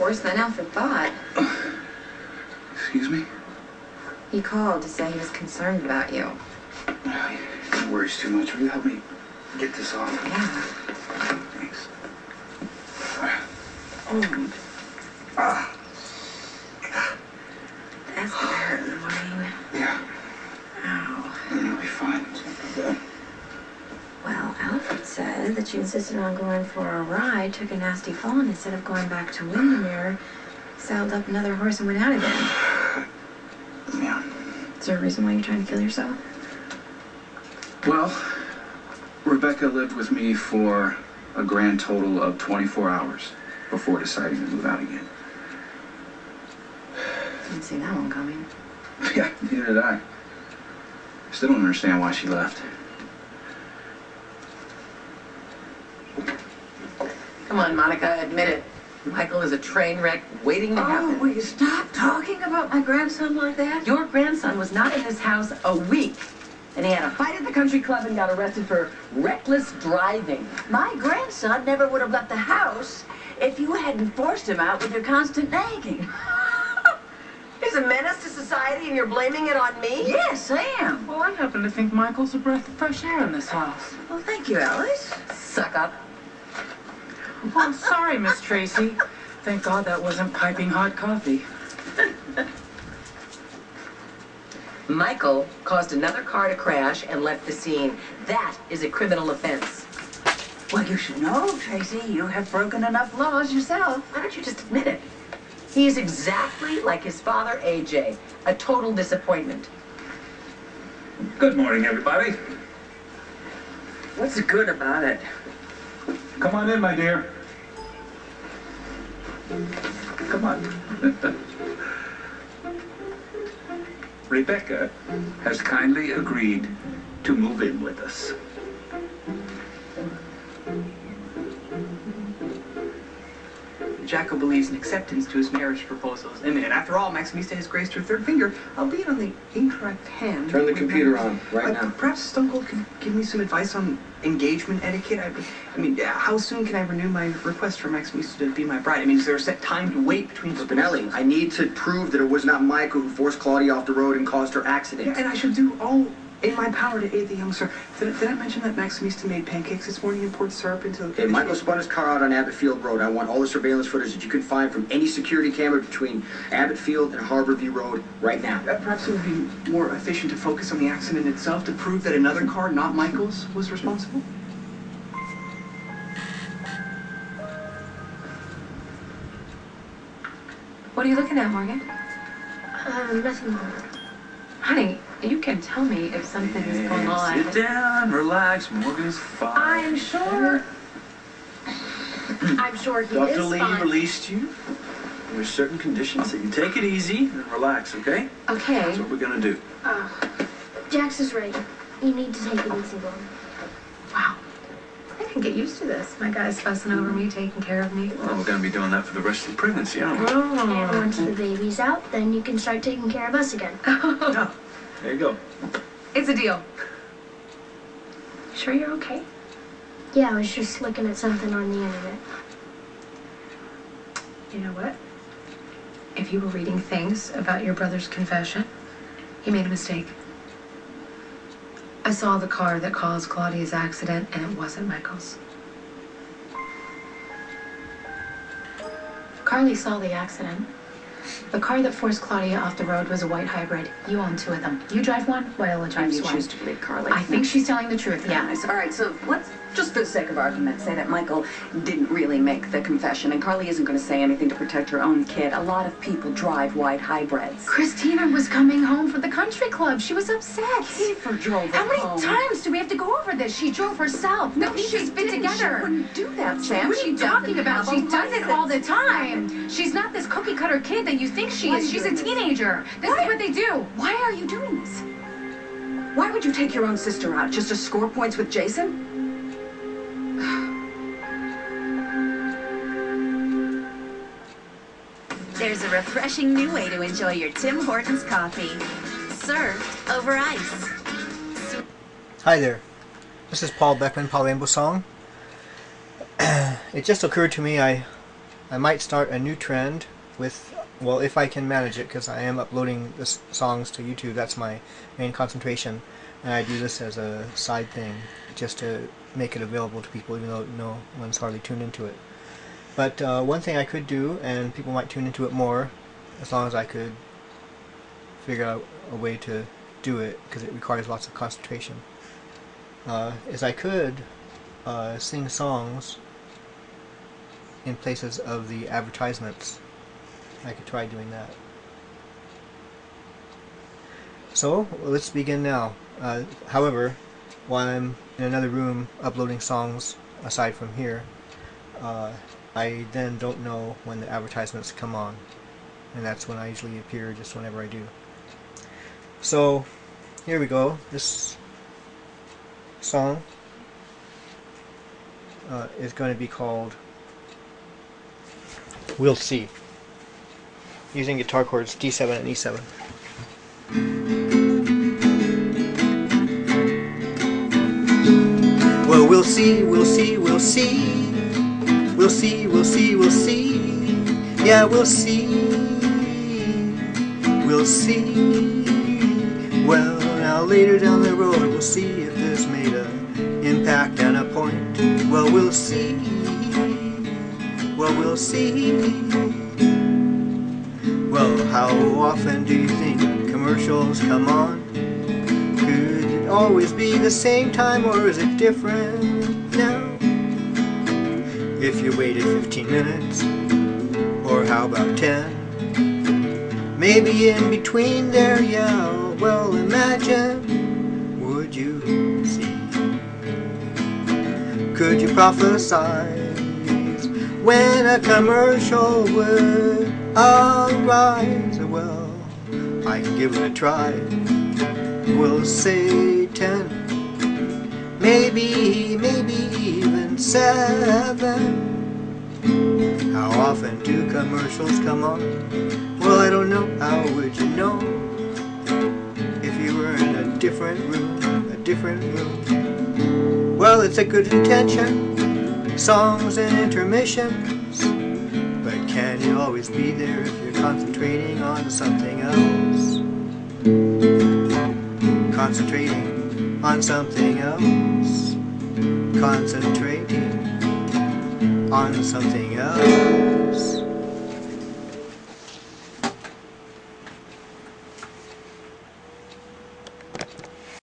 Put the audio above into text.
worse than Alfred thought. Excuse me? He called to say he was concerned about you. He worries too much. Will you help me get this off? Yeah. Thanks. That's gonna hurt in the morning. Yeah. Ow. It'll be fine. It's not too bad. Well, Alfred said that you insisted on going for a ride, took a nasty fall, and instead of going back to Windermere, saddled up another horse and went out again. Yeah. Is there a reason why you're trying to kill yourself? Well, Rebecca lived with me for a grand total of 24 hours before deciding to move out again. Didn't see that one coming. Yeah, neither did I. Still don't understand why she left. Come on, Monica, admit it. Michael is a train wreck waiting to happen. Oh, will you stop talking about my grandson like that? Your grandson was not in this house a week, and he had a fight at the country club and got arrested for reckless driving. My grandson never would have left the house if you hadn't forced him out with your constant nagging. He's a menace to society, and you're blaming it on me? Yes, I am. Well, I happen to think Michael's a breath of fresh air in this house. Well, thank you, Alice. Suck up. Oh, sorry, Miss Tracy. Thank God that wasn't piping hot coffee. Michael caused another car to crash and left the scene. That is a criminal offense. Well, you should know, Tracy. You have broken enough laws yourself. Why don't you just admit it? He is exactly like his father, AJ. A total disappointment. Good morning, everybody. What's good about it? Come on in, my dear. Come on. Rebecca has kindly agreed to move in with us. Jacko believes in acceptance to his marriage proposals. And after all, Maximista has graced her third finger, albeit on the incorrect hand. Turn the computer on right now. Perhaps Stone Cold could give me some advice on engagement etiquette. I mean, how soon can I renew my request for Maximista to be my bride? I mean, is there a set time to wait between Spinelli, I need to prove that it was not Michael who forced Claudia off the road and caused her accident. Yeah, and I should do all in my power to aid the young sir. Did I mention that Maximista made pancakes this morning and poured syrup into the... Okay, Michael spun his car out on Abbott Field Road. I want all the surveillance footage that you can find from any security camera between Abbott Field and Harborview Road right now. Perhaps it would be more efficient to focus on the accident itself to prove that another car, not Michael's, was responsible? What are you looking at, Morgan? Nothing more. Honey, you can tell me if something is going on. Sit down, relax. Morgan's fine. I'm sure. I'm sure he Dr. is Lee fine. released you. There's certain conditions, so you take it easy and relax, okay? Okay. That's what we're gonna do. Jax is right. You need to take it easy, Mom. Wow. I can get used to this. My guy's fussing over me, taking care of me. Well, we're gonna be doing that for the rest of the pregnancy, aren't we? And once the baby's out, then you can start taking care of us again. Yeah. There you go. It's a deal. Sure you're okay? Yeah, I was just looking at something on the internet. You know what? If you were reading things about your brother's confession, he made a mistake. I saw the car that caused Claudia's accident, and it wasn't Michael's. Carly saw the accident. The car that forced Claudia off the road was a white hybrid. You own two of them. You drive one, Viola drives You one. choose to believe Carly. I think she's telling the truth, yeah. All right, so let's, just for the sake of argument, say that Michael didn't really make the confession, and Carly isn't going to say anything to protect her own kid. A lot of people drive white hybrids. Christina was coming home from the country club. She was upset. Kiefer drove her How many home. times do we have to go over this? She drove herself. No, she's been together. She wouldn't do that, Sam. What are you talking about? She does it all the time. Happened. She's not this cookie cutter kid that you think she is. She's a teenager. This is what they do. Why are you doing this? Why would you take your own sister out? Just to score points with Jason? There's a refreshing new way to enjoy your Tim Hortons coffee. Served over ice. Hi there. This is Paul Beckman, Paul Rainbow Song. It just occurred to me I I might start a new trend with, well, if I can manage it, because I am uploading the songs to YouTube. That's my main concentration, and I do this as a side thing just to make it available to people, even though no one's hardly tuned into it. But one thing I could do, and people might tune into it more, as long as I could figure out a way to do it, because it requires lots of concentration, is I could sing songs in places of the advertisements. I could try doing that. So let's begin now. However, while I'm in another room uploading songs aside from here, I then don't know when the advertisements come on, and that's when I usually appear, just whenever I do. So here we go. This song is going to be called We'll See, using guitar chords D7 and E7. Well, we'll see, we'll see, we'll see. We'll see, we'll see, we'll see. Yeah, we'll see. We'll see. Well, now later down the road, we'll see if this made an impact and a point. Well, we'll see. Well, we'll see. Well, how often do you think commercials come on? Could it always be the same time, or is it different now? If you waited 15 minutes, or how about 10? Maybe in between there, yeah, well, imagine, would you see? Could you prophesize when a commercial would arise? Well, I can give it a try. We'll say 10, maybe even 7. How often do commercials come on? Well, I don't know. How would you know if you were in a different room, a different room? Well, it's a good intention, songs and intermissions, but can you always be there if you're concentrating on something else? Concentrating on something else. Concentrating on something else.